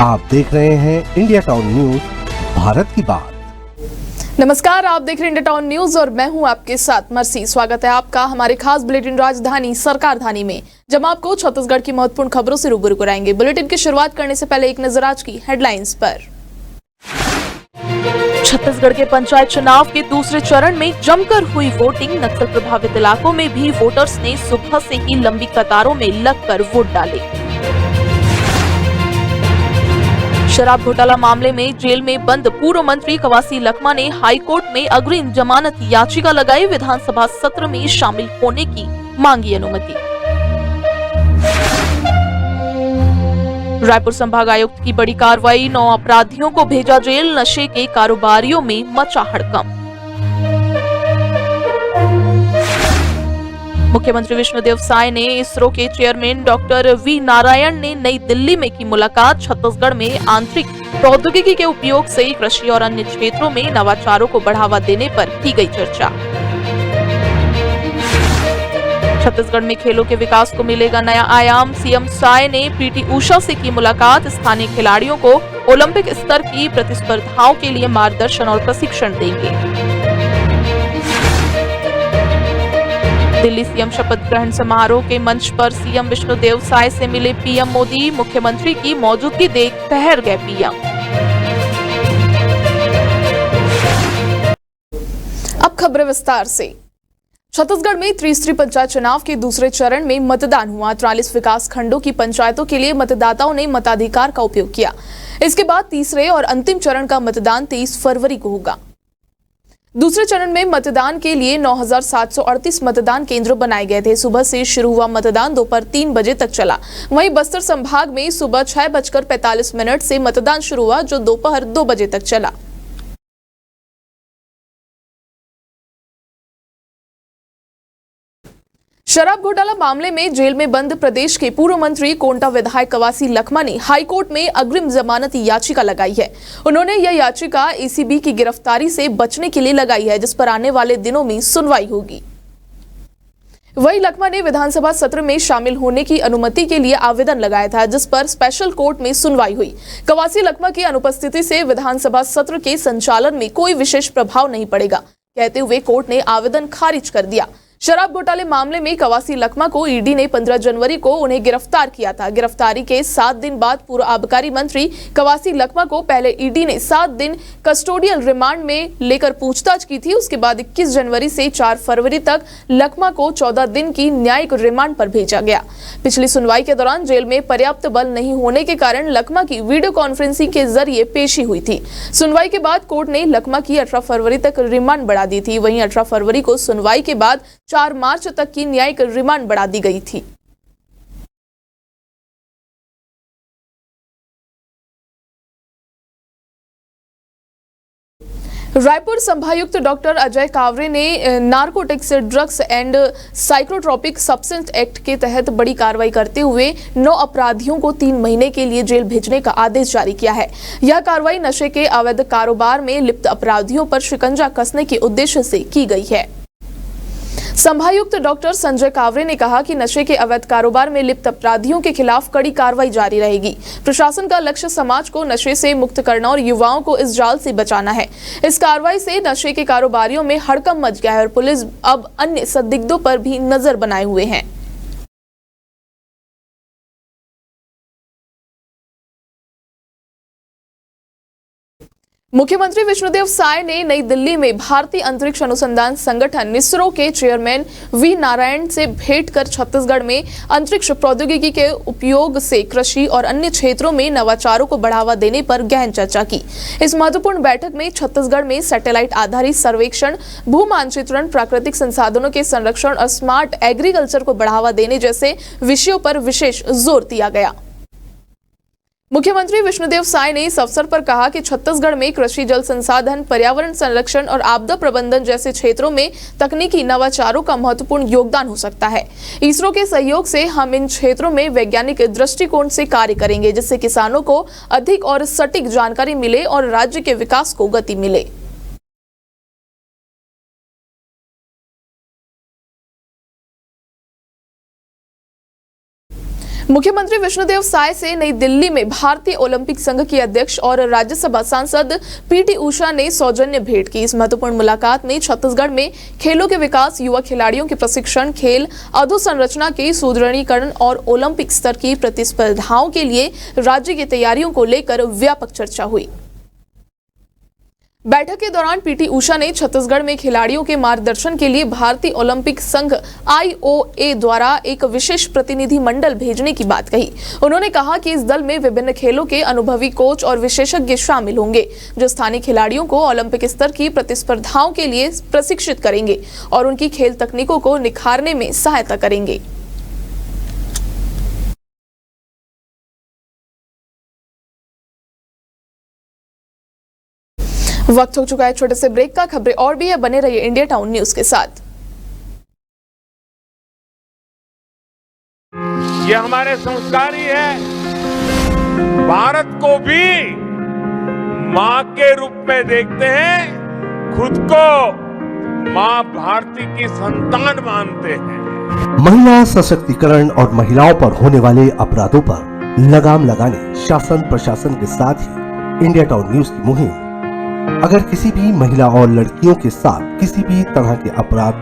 आप देख रहे हैं इंडिया टाउन न्यूज, भारत की बात। नमस्कार, आप देख रहे हैं इंडिया टाउन न्यूज और मैं हूं आपके साथ मर्सी। स्वागत है आपका हमारे खास बुलेटिन राजधानी सरकारधानी में, जब आपको छत्तीसगढ़ की महत्वपूर्ण खबरों से रूबरू कराएंगे। बुलेटिन की शुरुआत करने से पहले एक नजर आज की हेडलाइंस पर। छत्तीसगढ़ के पंचायत चुनाव के दूसरे चरण में जमकर हुई वोटिंग। नक्सल प्रभावित इलाकों में भी वोटर्स ने सुबह से ही लंबी कतारों में लगकर वोट डाले। शराब घोटाला मामले में जेल में बंद पूर्व मंत्री कवासी लखमा ने हाईकोर्ट में अग्रिम जमानत याचिका लगाई। विधानसभा सत्र में शामिल होने की मांगी अनुमति। रायपुर संभाग आयुक्त की बड़ी कार्रवाई, 9 अपराधियों को भेजा जेल। नशे के कारोबारियों में मचा हड़कंप। मुख्यमंत्री विष्णुदेव साय ने इसरो के चेयरमैन डॉक्टर वी नारायण ने नई दिल्ली में की मुलाकात। छत्तीसगढ़ में आंतरिक प्रौद्योगिकी के उपयोग से कृषि और अन्य क्षेत्रों में नवाचारों को बढ़ावा देने पर की गई चर्चा। छत्तीसगढ़ में खेलों के विकास को मिलेगा नया आयाम। सीएम साय ने पीटी उषा से की मुलाकात। स्थानीय खिलाड़ियों को ओलंपिक स्तर की प्रतिस्पर्धाओं के लिए मार्गदर्शन और प्रशिक्षण देंगे। दिल्ली सीएम शपथ ग्रहण समारोह के मंच पर सीएम विष्णुदेव साय से मिले पीएम मोदी। मुख्यमंत्री की मौजूदगी देख ठहर गए पीएम। अब खबरें विस्तार से। छत्तीसगढ़ में त्रिस्तरीय पंचायत चुनाव के दूसरे चरण में मतदान हुआ। 43 विकास खंडों की पंचायतों के लिए मतदाताओं ने मताधिकार का उपयोग किया। इसके बाद तीसरे और अंतिम चरण का मतदान 23 फरवरी को होगा। दूसरे चरण में मतदान के लिए 9,738 मतदान केंद्र बनाए गए थे। सुबह से शुरू हुआ मतदान दोपहर 3 बजे तक चला। वहीं बस्तर संभाग में सुबह 6:45 से मतदान शुरू हुआ, जो दोपहर 2 बजे तक चला। शराब घोटाला मामले में जेल में बंद प्रदेश के पूर्व मंत्री कोंटा विधायक कवासी लखमा ने हाईकोर्ट में अग्रिम जमानत याचिका लगाई है। उन्होंने यह याचिका एसीबी की गिरफ्तारी से बचने के लिए लगाई है, जिस पर आने वाले दिनों में सुनवाई होगी। वहीं लखमा ने विधानसभा सत्र में शामिल होने की अनुमति के लिए आवेदन लगाया था, जिस पर स्पेशल कोर्ट में सुनवाई हुई। कवासी लखमा की अनुपस्थिति से विधानसभा सत्र के संचालन में कोई विशेष प्रभाव नहीं पड़ेगा, कहते हुए कोर्ट ने आवेदन खारिज कर दिया। शराब घोटाले मामले में कवासी लखमा को ईडी ने 15 जनवरी को उन्हें गिरफ्तार किया था। गिरफ्तारी के 7 दिन बाद पूर्व आबकारी मंत्री कवासी लखमा को पहले ईडी ने 7 दिन कस्टोडियल रिमांड में लेकर पूछताछ की थी। उसके बाद 21 जनवरी से 4 फरवरी तक लखमा को 14 दिन की न्यायिक रिमांड पर भेजा गया। पिछली सुनवाई के दौरान जेल में पर्याप्त बल नहीं होने के कारण लखमा की वीडियो कॉन्फ्रेंसिंग के जरिए पेशी हुई थी। सुनवाई के बाद कोर्ट ने लखमा की 18 फरवरी तक रिमांड बढ़ा दी थी। वहीं 18 फरवरी को सुनवाई के बाद 4 मार्च तक की न्यायिक रिमांड बढ़ा दी गई थी। रायपुर संभायुक्त डॉक्टर अजय कावरे ने narcotics, drugs and psychotropic substance act के तहत बड़ी कार्रवाई करते हुए 9 अपराधियों को 3 महीने के लिए जेल भेजने का आदेश जारी किया है। यह कार्रवाई नशे के अवैध कारोबार में लिप्त अपराधियों पर शिकंजा कसने के उद्देश्य से की गई है। संभायुक्त डॉक्टर संजय कावरे ने कहा कि नशे के अवैध कारोबार में लिप्त अपराधियों के खिलाफ कड़ी कार्रवाई जारी रहेगी। प्रशासन का लक्ष्य समाज को नशे से मुक्त करना और युवाओं को इस जाल से बचाना है। इस कार्रवाई से नशे के कारोबारियों में हड़कंप मच गया है और पुलिस अब अन्य संदिग्धों पर भी नजर बनाए हुए है। मुख्यमंत्री विष्णुदेव साय ने नई दिल्ली में भारतीय अंतरिक्ष अनुसंधान संगठन इसरो के चेयरमैन वी नारायण से भेंट कर छत्तीसगढ़ में अंतरिक्ष प्रौद्योगिकी के उपयोग से कृषि और अन्य क्षेत्रों में नवाचारों को बढ़ावा देने पर गहन चर्चा की। इस महत्वपूर्ण बैठक में छत्तीसगढ़ में सैटेलाइट आधारित सर्वेक्षण, भू मानचित्रण, प्राकृतिक संसाधनों के संरक्षण और स्मार्ट एग्रीकल्चर को बढ़ावा देने जैसे विषयों पर विशेष जोर दिया गया। मुख्यमंत्री विष्णुदेव साय ने इस अवसर पर कहा कि छत्तीसगढ़ में कृषि, जल संसाधन, पर्यावरण संरक्षण और आपदा प्रबंधन जैसे क्षेत्रों में तकनीकी नवाचारों का महत्वपूर्ण योगदान हो सकता है। इसरो के सहयोग से हम इन क्षेत्रों में वैज्ञानिक दृष्टिकोण से कार्य करेंगे, जिससे किसानों को अधिक और सटीक जानकारी मिले और राज्य के विकास को गति मिले। मुख्यमंत्री विष्णुदेव साय से नई दिल्ली में भारतीय ओलंपिक संघ की अध्यक्ष और राज्यसभा सांसद पीटी उषा ने सौजन्य भेंट की। इस महत्वपूर्ण मुलाकात में छत्तीसगढ़ में खेलों के विकास, युवा खिलाड़ियों के प्रशिक्षण, खेल अधोसंरचना के सुदृढ़ीकरण और ओलंपिक स्तर की प्रतिस्पर्धाओं के लिए राज्य की तैयारियों को लेकर व्यापक चर्चा हुई। बैठक के दौरान पीटी उषा ने छत्तीसगढ़ में खिलाड़ियों के मार्गदर्शन के लिए भारतीय ओलंपिक संघ IOA द्वारा एक विशेष प्रतिनिधि मंडल भेजने की बात कही। उन्होंने कहा कि इस दल में विभिन्न खेलों के अनुभवी कोच और विशेषज्ञ शामिल होंगे, जो स्थानीय खिलाड़ियों को ओलंपिक स्तर की प्रतिस्पर्धाओं के लिए प्रशिक्षित करेंगे और उनकी खेल तकनीकों को निखारने में सहायता करेंगे। वक्त हो चुका है छोटे से ब्रेक का। खबरें और भी है, बने रहिए इंडिया टाउन न्यूज के साथ। ये हमारे संस्कार ही है। भारत को भी मां के रूप में देखते हैं, खुद को मां भारती की संतान मानते हैं। महिला सशक्तिकरण और महिलाओं पर होने वाले अपराधों पर लगाम लगाने शासन प्रशासन के साथ ही इंडिया टाउन न्यूज की मुहिम अगर किसी भी महिला और लड़कियों के साथ किसी भी तरह के अपराध,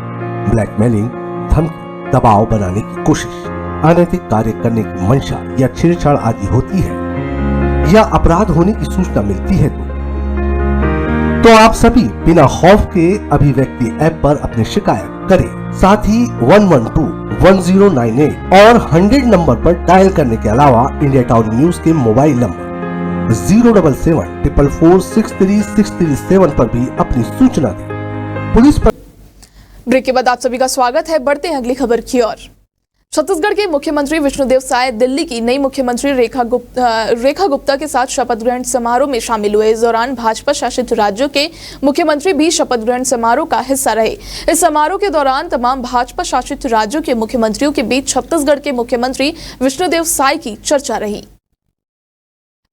ब्लैकमेलिंग, धमकी, दबाव बनाने की कोशिश, अनैतिक कार्य करने की मंशा या छेड़छाड़ आदि होती है या अपराध होने की सूचना मिलती है तो आप सभी बिना खौफ के अभिव्यक्ति ऐप पर अपनी शिकायत करें। साथ ही 112, 1098 और 100 नंबर पर डायल करने के अलावा इंडिया टाउन न्यूज के मोबाइल नंबर 077-4463637 पर भी अपनी सूचना दें। पुलिस पर ब्रेक के बाद आप सभी का स्वागत है। बढ़ते हैं अगली खबर की ओर। छत्तीसगढ़ के मुख्यमंत्री विष्णुदेव साय दिल्ली की नई मुख्यमंत्री रेखा गुप्ता के साथ शपथ ग्रहण समारोह में शामिल हुए। इस दौरान भाजपा शासित राज्यों के मुख्यमंत्री भी शपथ ग्रहण समारोह का हिस्सा रहे। इस समारोह के दौरान तमाम भाजपा शासित राज्यों के मुख्यमंत्रियों के बीच छत्तीसगढ़ के मुख्यमंत्री विष्णुदेव साय की चर्चा रही।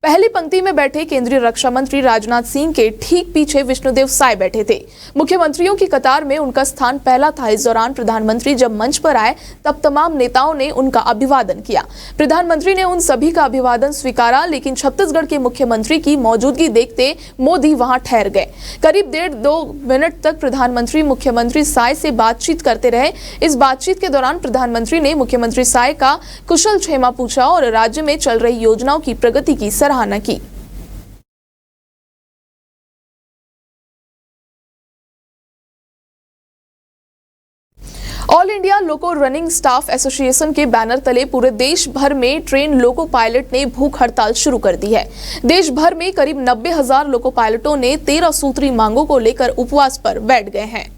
पहली पंक्ति में बैठे केंद्रीय रक्षा मंत्री राजनाथ सिंह के ठीक पीछे विष्णुदेव साय बैठे थे। मुख्यमंत्रियों की कतार में उनका स्थान पहला था। इस दौरान प्रधानमंत्री जब मंच पर आए तब तमाम नेताओं ने उनका अभिवादन किया। प्रधानमंत्री ने उन सभी का अभिवादन स्वीकारा, लेकिन छत्तीसगढ़ के मुख्यमंत्री की मौजूदगी देखते मोदी वहां ठहर गए। करीब 1.5-2 मिनट तक प्रधानमंत्री मुख्यमंत्री साय से बातचीत करते रहे। इस बातचीत के दौरान प्रधानमंत्री ने मुख्यमंत्री साय का कुशल क्षेमा पूछा और राज्य में चल रही योजनाओं की प्रगति की सराहना की। ऑल इंडिया लोको रनिंग स्टाफ एसोसिएशन के बैनर तले पूरे देश भर में ट्रेन लोको पायलट ने भूख हड़ताल शुरू कर दी है। देश भर में करीब 90,000 लोको पायलटों ने 13 सूत्री मांगों को लेकर उपवास पर बैठ गए हैं।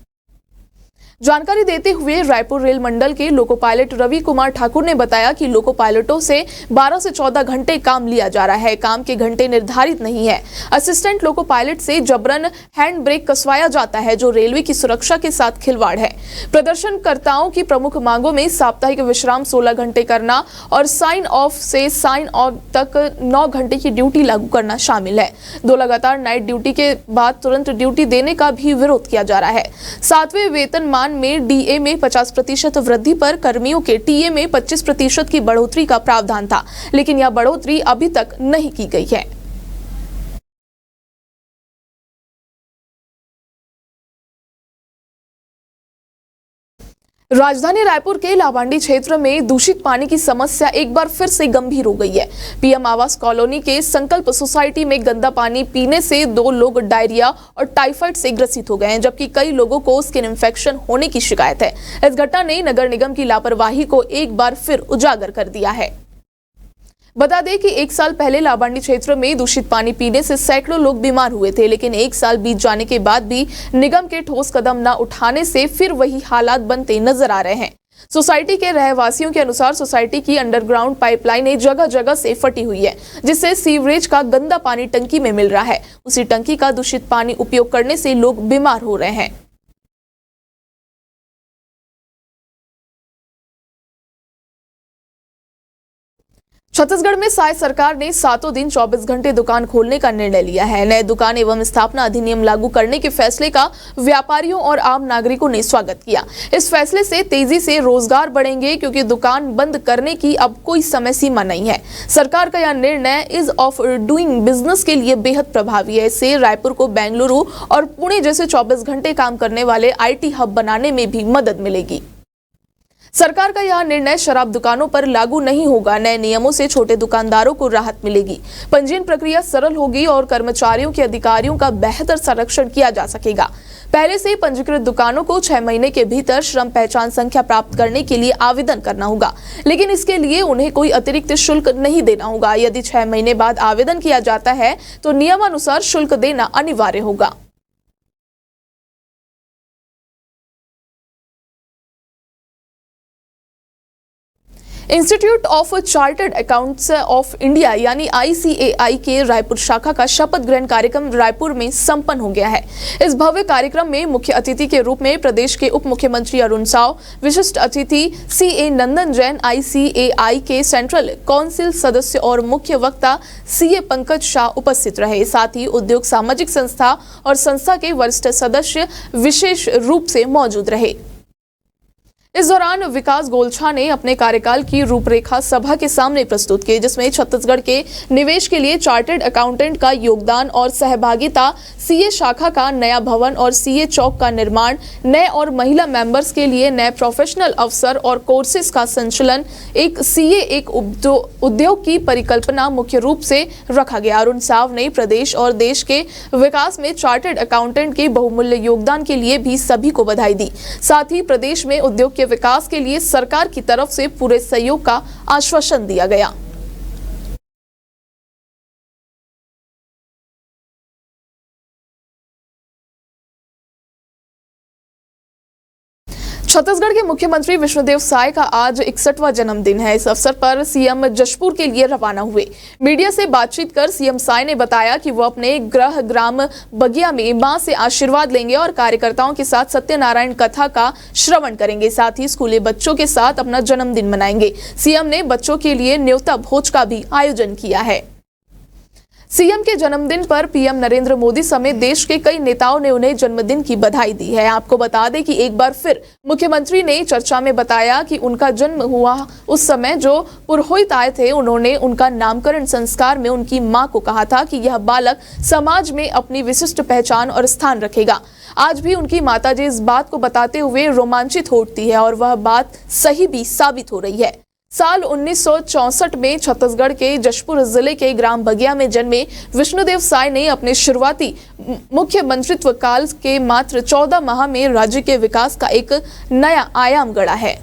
जानकारी देते हुए रायपुर रेल मंडल के लोको पायलट रवि कुमार ठाकुर ने बताया कि लोको पायलटों से 12 से 14 घंटे काम लिया जा रहा है। काम के घंटे निर्धारित नहीं है। असिस्टेंट लोको पायलट से जबरन हैंड ब्रेक कसवाया जाता है, जो रेलवे की सुरक्षा के साथ खिलवाड़ है। प्रदर्शनकर्ताओं की प्रमुख मांगों में साप्ताहिक विश्राम 16 घंटे करना और साइन ऑफ से साइन ऑन तक 9 घंटे की ड्यूटी लागू करना शामिल है। 2 लगातार नाइट ड्यूटी के बाद तुरंत ड्यूटी देने का भी विरोध किया जा रहा है। 7वें वेतनमान में डीए में 50% वृद्धि पर कर्मियों के टीए में 25% की बढ़ोतरी का प्रावधान था, लेकिन यह बढ़ोतरी अभी तक नहीं की गई है। राजधानी रायपुर के लाभांडी क्षेत्र में दूषित पानी की समस्या एक बार फिर से गंभीर हो गई है। पीएम आवास कॉलोनी के संकल्प सोसाइटी में गंदा पानी पीने से 2 लोग डायरिया और टाइफाइड से ग्रसित हो गए हैं, जबकि कई लोगों को स्किन इंफेक्शन होने की शिकायत है। इस घटना ने नगर निगम की लापरवाही को एक बार फिर उजागर कर दिया है। बता दें कि 1 साल पहले लाभांडी क्षेत्र में दूषित पानी पीने से सैकड़ों लोग बीमार हुए थे, लेकिन 1 साल बीत जाने के बाद भी निगम के ठोस कदम न उठाने से फिर वही हालात बनते नजर आ रहे हैं। सोसाइटी के रहवासियों के अनुसार सोसाइटी की अंडरग्राउंड पाइपलाइनें जगह जगह से फटी हुई है, जिससे सीवरेज का गंदा पानी टंकी में मिल रहा है। उसी टंकी का दूषित पानी उपयोग करने से लोग बीमार हो रहे हैं। छत्तीसगढ़ में साय सरकार ने 7 दिन 24 घंटे दुकान खोलने का निर्णय लिया है। नए दुकान एवं स्थापना अधिनियम लागू करने के फैसले का व्यापारियों और आम नागरिकों ने स्वागत किया। इस फैसले से तेजी से रोजगार बढ़ेंगे क्योंकि दुकान बंद करने की अब कोई समय सीमा नहीं है। सरकार का यह निर्णय इज ऑफ डूइंग बिजनेस के लिए बेहद प्रभावी है। इससे रायपुर को बेंगलुरु और पुणे जैसे 24 घंटे काम करने वाले IT हब बनाने में भी मदद मिलेगी। सरकार का यह निर्णय शराब दुकानों पर लागू नहीं होगा। नए नियमों से छोटे दुकानदारों को राहत मिलेगी। पंजीयन प्रक्रिया सरल होगी और कर्मचारियों के अधिकारियों का बेहतर संरक्षण किया जा सकेगा। पहले से पंजीकृत दुकानों को 6 महीने के भीतर श्रम पहचान संख्या प्राप्त करने के लिए आवेदन करना होगा, लेकिन इसके लिए उन्हें कोई अतिरिक्त शुल्क नहीं देना होगा। यदि 6 महीने बाद आवेदन किया जाता है तो नियमानुसार शुल्क देना अनिवार्य होगा। Institute of chartered accounts of India यानी ICAI के रायपुर शाखा का शपथ ग्रहण कार्यक्रम रायपुर में संपन्न हो गया है। इस भव्य कार्यक्रम में मुख्य अतिथि के रूप में प्रदेश के उप मुख्यमंत्री अरुण साव, विशिष्ट अतिथि CA नंदन जैन, ICAI के सेंट्रल काउंसिल सदस्य और मुख्य वक्ता CA पंकज शाह उपस्थित रहे। साथ ही उद्योग, सामाजिक संस्था और संस्था के वरिष्ठ सदस्य विशेष रूप से मौजूद रहे। इस दौरान विकास गोलछा ने अपने कार्यकाल की रूपरेखा सभा के सामने प्रस्तुत की, जिसमें छत्तीसगढ़ के निवेश के लिए चार्टर्ड अकाउंटेंट का योगदान और सहभागिता, CA शाखा का नया भवन और CA चौक का निर्माण, नए और महिला मेंबर्स के लिए नए प्रोफेशनल अवसर और कोर्सेज का संचालन, एक CA एक उद्योग की परिकल्पना मुख्य रूप से रखा गया। अरुण साव ने प्रदेश और देश के विकास में चार्टर्ड अकाउंटेंट के बहुमूल्य योगदान के लिए भी सभी को बधाई दी। साथ ही प्रदेश में उद्योग के विकास के लिए सरकार की तरफ से पूरे सहयोग का आश्वासन दिया गया। छत्तीसगढ़ के मुख्यमंत्री विष्णुदेव साय का आज 61वां जन्मदिन है। इस अवसर पर CM जशपुर के लिए रवाना हुए। मीडिया से बातचीत कर CM साय ने बताया कि वो अपने गृह ग्राम बगिया में मां से आशीर्वाद लेंगे और कार्यकर्ताओं के साथ सत्यनारायण कथा का श्रवण करेंगे। साथ ही स्कूली बच्चों के साथ अपना जन्मदिन मनाएंगे। CM ने बच्चों के लिए न्योता भोज का भी आयोजन किया है। CM के जन्मदिन पर PM नरेंद्र मोदी समेत देश के कई नेताओं ने उन्हें जन्मदिन की बधाई दी है। आपको बता दें कि एक बार फिर मुख्यमंत्री ने चर्चा में बताया कि उनका जन्म हुआ उस समय जो पुरोहित आए थे, उन्होंने उनका नामकरण संस्कार में उनकी मां को कहा था कि यह बालक समाज में अपनी विशिष्ट पहचान और स्थान रखेगा। आज भी उनकी माताजी इस बात को बताते हुए रोमांचित हो उठती है और वह बात सही भी साबित हो रही है। साल 1964 में छत्तीसगढ़ के जशपुर जिले के ग्राम बगिया में जन्मे विष्णुदेव साय ने अपने शुरुआती मुख्यमंत्रित्व काल के मात्र 14 माह में राज्य के विकास का एक नया आयाम गढ़ा है।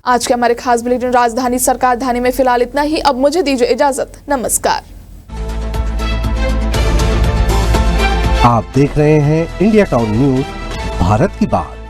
आज के हमारे खास बुलेटिन राजधानी सरकार धानी में फिलहाल इतना ही। अब मुझे दीजिए इजाजत। नमस्कार। आप देख रहे हैं इंडिया टाउन न्यूज, भारत की बात।